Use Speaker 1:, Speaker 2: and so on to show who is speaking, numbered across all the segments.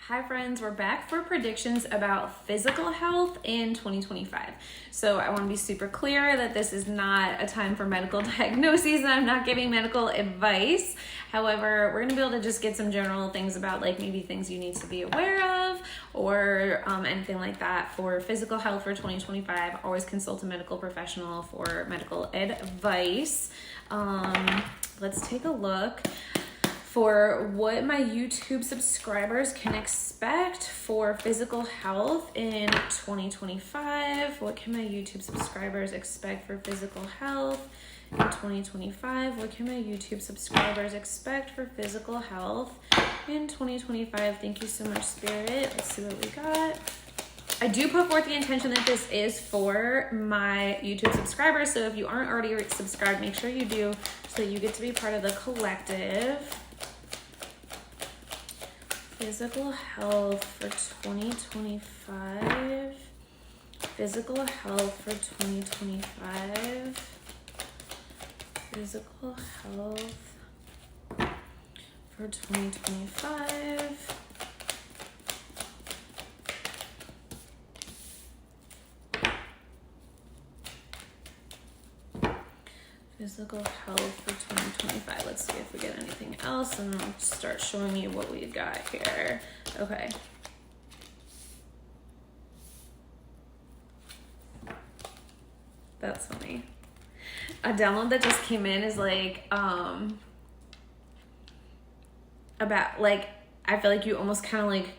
Speaker 1: Hi friends, we're back for predictions about physical health in 2025. So I want to be super clear that this is not a time for medical diagnoses and I'm not giving medical advice. However, we're going to be able to just get some general things about like maybe things you need to be aware of or anything like that for physical health for 2025. Always consult a medical professional for medical advice. Let's take a look for what my YouTube subscribers can expect for physical health in 2025. What can my YouTube subscribers expect for physical health in 2025? What can my YouTube subscribers expect for physical health in 2025? Thank you so much, Spirit. Let's see what we got. I do put forth the intention that this is for my YouTube subscribers. So if you aren't already subscribed, make sure you do so that you get to be part of the collective. Physical health for 2025. Physical health for 2025. Physical health for 2025. Physical health for 2025. Let's see if we get anything else and I'll start showing you what we got here. Okay. That's funny. A download that just came in is like, about like, I feel like you almost kind of like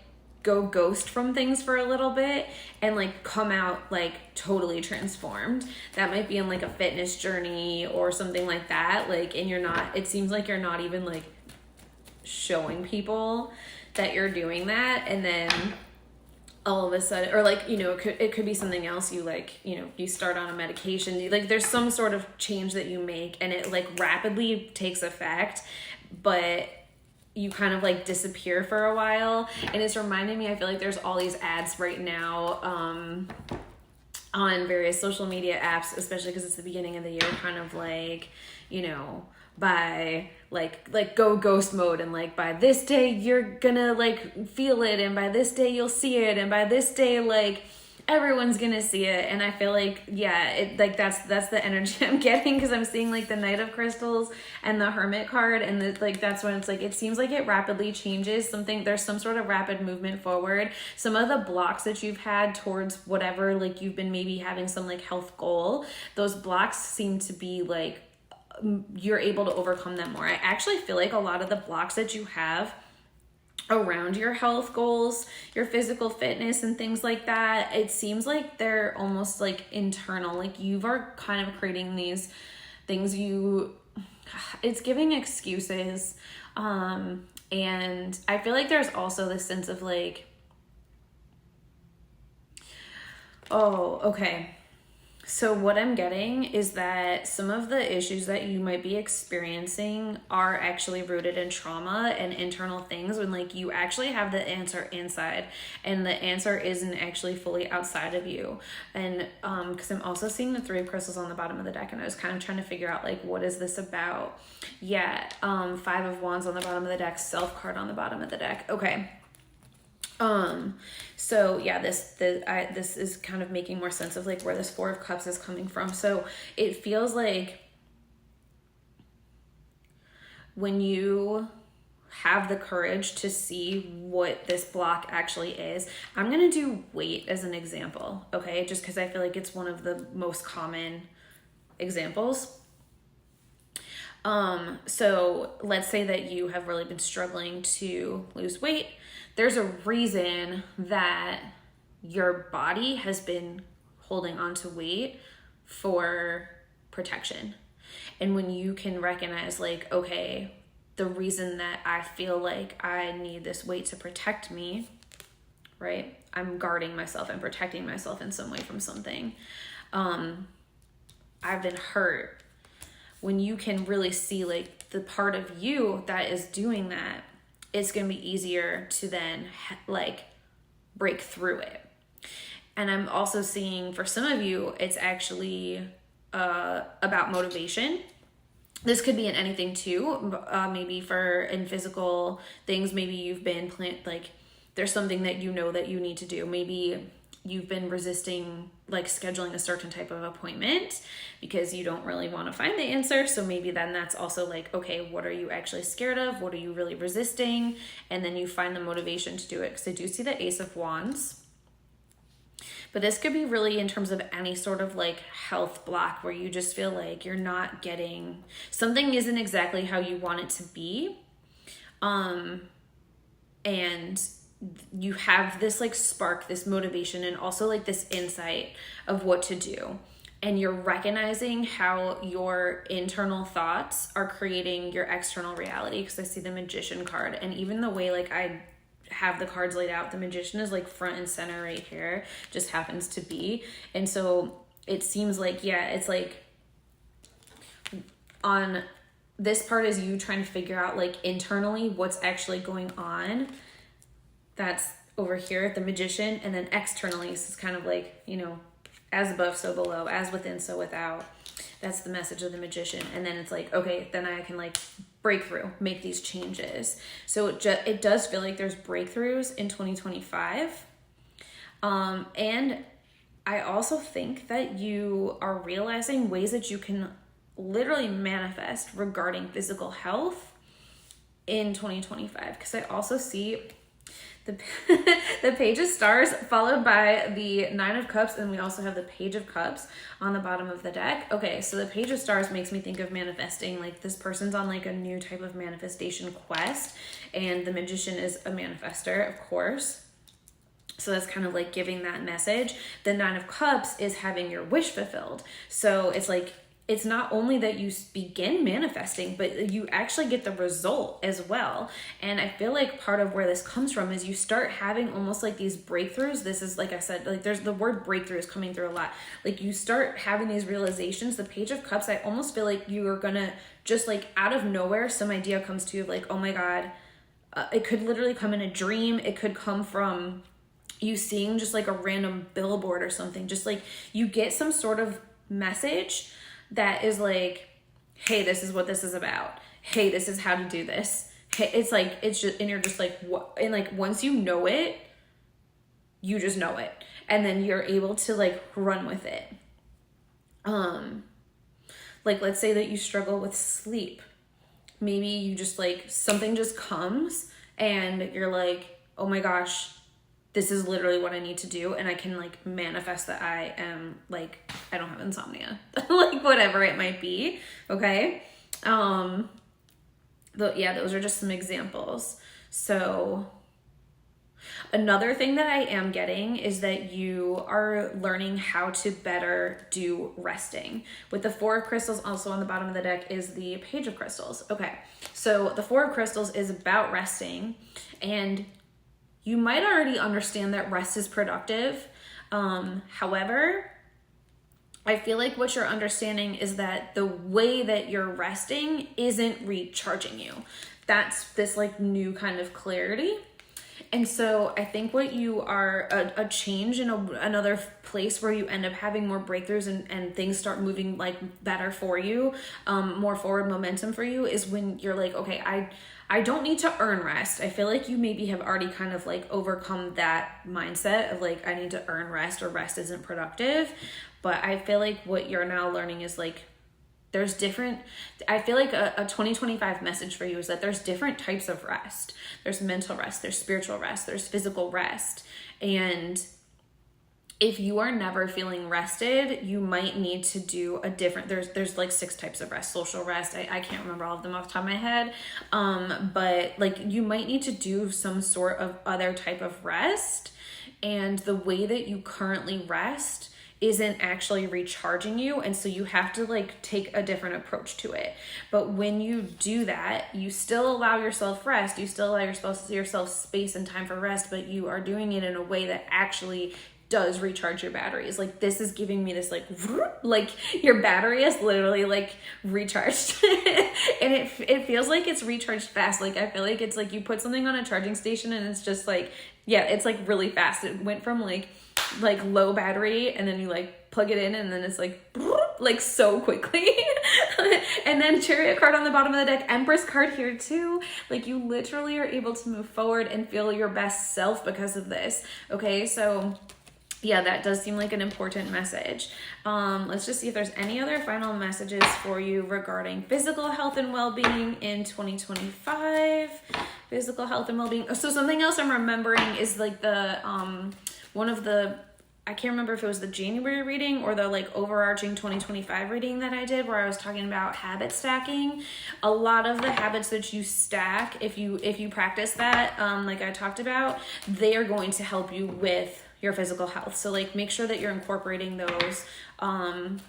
Speaker 1: go ghost from things for a little bit and like come out like totally transformed. That might be in like a fitness journey or something like that. Like, and you're not, it seems like you're not even like showing people that you're doing that. And then all of a sudden, or like, you know, it could be something else. You like, you know, you start on a medication, like there's some sort of change that you make and it like rapidly takes effect, but you kind of like disappear for a while. And it's reminding me, I feel like there's all these ads right now on various social media apps, especially because it's the beginning of the year, kind of like, you know, by like go ghost mode and like by this day you're gonna like feel it and by this day you'll see it and by this day like everyone's gonna see it. And I feel like, yeah, it like that's the energy I'm getting because I'm seeing like the Knight of Crystals and the Hermit card, and the, like that's when it's like it seems like it rapidly changes something. There's some sort of rapid movement forward. Some of the blocks that you've had towards whatever, like you've been maybe having some like health goal, those blocks seem to be like you're able to overcome them more. I actually feel like a lot of the blocks that you have around your health goals, your physical fitness and things like that, it seems like they're almost like internal. Like you are kind of creating these things it's giving excuses. And I feel like there's also this sense of like, oh, okay. So what I'm getting is that some of the issues that you might be experiencing are actually rooted in trauma and internal things when like you actually have the answer inside and the answer isn't actually fully outside of you. And because I'm also seeing the 3 of crystals on the bottom of the deck and I was kind of trying to figure out like what is this about. Yeah, 5 of wands on the bottom of the deck, self card on the bottom of the deck. Okay. So yeah, this is kind of making more sense of like where this 4 of cups is coming from. So it feels like when you have the courage to see what this block actually is, I'm going to do weight as an example. Okay. Just cause I feel like it's one of the most common examples. So let's say that you have really been struggling to lose weight. There's a reason that your body has been holding on to weight for protection. And when you can recognize like, okay, the reason that I feel like I need this weight to protect me, right? I'm guarding myself and protecting myself in some way from something. I've been hurt. When you can really see like the part of you that is doing that, it's going to be easier to then like break through it. And I'm also seeing for some of you, it's actually about motivation. This could be in anything too. Maybe in physical things, maybe you've been there's something that you know that you need to do. Maybe you've been resisting like scheduling a certain type of appointment because you don't really want to find the answer. So maybe then that's also like, okay, what are you actually scared of? What are you really resisting? And then you find the motivation to do it. Because I do see the Ace of Wands. But this could be really in terms of any sort of like health block where you just feel like you're not getting, something isn't exactly how you want it to be. And you have this like spark, this motivation, and also like this insight of what to do. And you're recognizing how your internal thoughts are creating your external reality. Because I see the Magician card, and even the way like I have the cards laid out, the Magician is like front and center right here, just happens to be. And so it seems like, yeah, it's like on this part is you trying to figure out like internally what's actually going on. That's over here, the Magician. And then externally, this is kind of like, you know, as above, so below, as within, so without. That's the message of the Magician. And then it's like, okay, then I can like break through, make these changes. So it does feel like there's breakthroughs in 2025. And I also think that you are realizing ways that you can literally manifest regarding physical health in 2025. Because I also see the Page of Stars followed by the Nine of Cups, and we also have the Page of Cups on the bottom of the deck. Okay, so the Page of Stars makes me think of manifesting, like this person's on like a new type of manifestation quest, and the Magician is a manifester, of course. So that's kind of like giving that message. The Nine of Cups is having your wish fulfilled. So it's like, it's not only that you begin manifesting, but you actually get the result as well. And I feel like part of where this comes from is you start having almost like these breakthroughs. This is, like I said, like there's the word breakthrough is coming through a lot. Like you start having these realizations. The Page of Cups, I almost feel like you are gonna just like out of nowhere, some idea comes to you of like, oh my God, it could literally come in a dream. It could come from you seeing just like a random billboard or something. Just like you get some sort of message that is like, hey, this is what this is about. Hey, this is how to do this. Hey, it's like, it's just, and you're just like, what? And like, once you know it, you just know it. And then you're able to like run with it. Like, let's say that you struggle with sleep. Maybe you just like, something just comes and you're like, oh my gosh, this is literally what I need to do. And I can like manifest that I am like, I don't have insomnia, like whatever it might be. Okay. Yeah, those are just some examples. So another thing that I am getting is that you are learning how to better do resting. With the Four of Crystals also on the bottom of the deck is the Page of Crystals. Okay. So the Four of Crystals is about resting, and you might already understand that rest is productive. However, I feel like what you're understanding is that the way that you're resting isn't recharging you. That's this like new kind of clarity. And so I think what you are, a change in another place where you end up having more breakthroughs and things start moving like better for you, more forward momentum for you, is when you're like, okay, I don't need to earn rest. I feel like you maybe have already kind of like overcome that mindset of like, I need to earn rest or rest isn't productive. But I feel like what you're now learning is like, there's different, I feel like a 2025 message for you is that there's different types of rest. There's mental rest, there's spiritual rest, there's physical rest. And if you are never feeling rested, you might need to do a different, there's like 6 types of rest. Social rest, I can't remember all of them off the top of my head. But like you might need to do some sort of other type of rest. And the way that you currently rest isn't actually recharging you, and so you have to like take a different approach to it. But when you do that, you still allow yourself rest, you still allow yourself space and time for rest, but you are doing it in a way that actually does recharge your batteries. Like this is giving me this like your battery is literally like recharged and it feels like it's recharged fast. Like I feel like it's like you put something on a charging station and it's just like, yeah, it's like really fast. It went from like low battery and then you like plug it in and then it's like so quickly. And then Chariot card on the bottom of the deck, Empress card here too. Like you literally are able to move forward and feel your best self because of this. Okay, so yeah, that does seem like an important message. Let's just see if there's any other final messages for you regarding physical health and well-being in 2025. Physical health and well-being. So something else I'm remembering is like the one of the, I can't remember if it was the January reading or the like overarching 2025 reading that I did, where I was talking about habit stacking. A lot of the habits that you stack, if you practice that, like I talked about, they are going to help you with your physical health. So like make sure that you're incorporating those.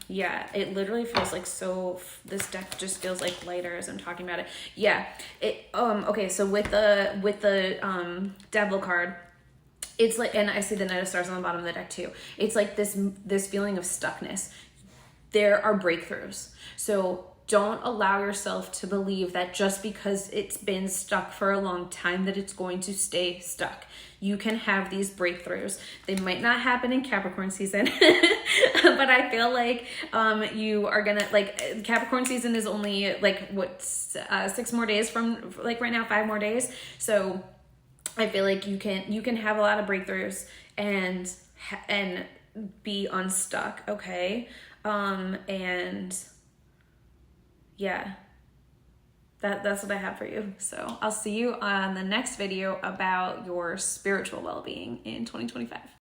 Speaker 1: Yeah, it literally feels like this deck just feels like lighter as I'm talking about it. Yeah. Okay, so with the Devil card, it's like, and I see the Knight of Stars on the bottom of the deck too. It's like this feeling of stuckness. There are breakthroughs. So don't allow yourself to believe that just because it's been stuck for a long time that it's going to stay stuck. You can have these breakthroughs. They might not happen in Capricorn season, but I feel like you are gonna, like, Capricorn season is only like 6 more days from, like, right now, 5 more days. So I feel like you can have a lot of breakthroughs and be unstuck, okay? And yeah, that's what I have for you. So I'll see you on the next video about your spiritual well-being in 2025.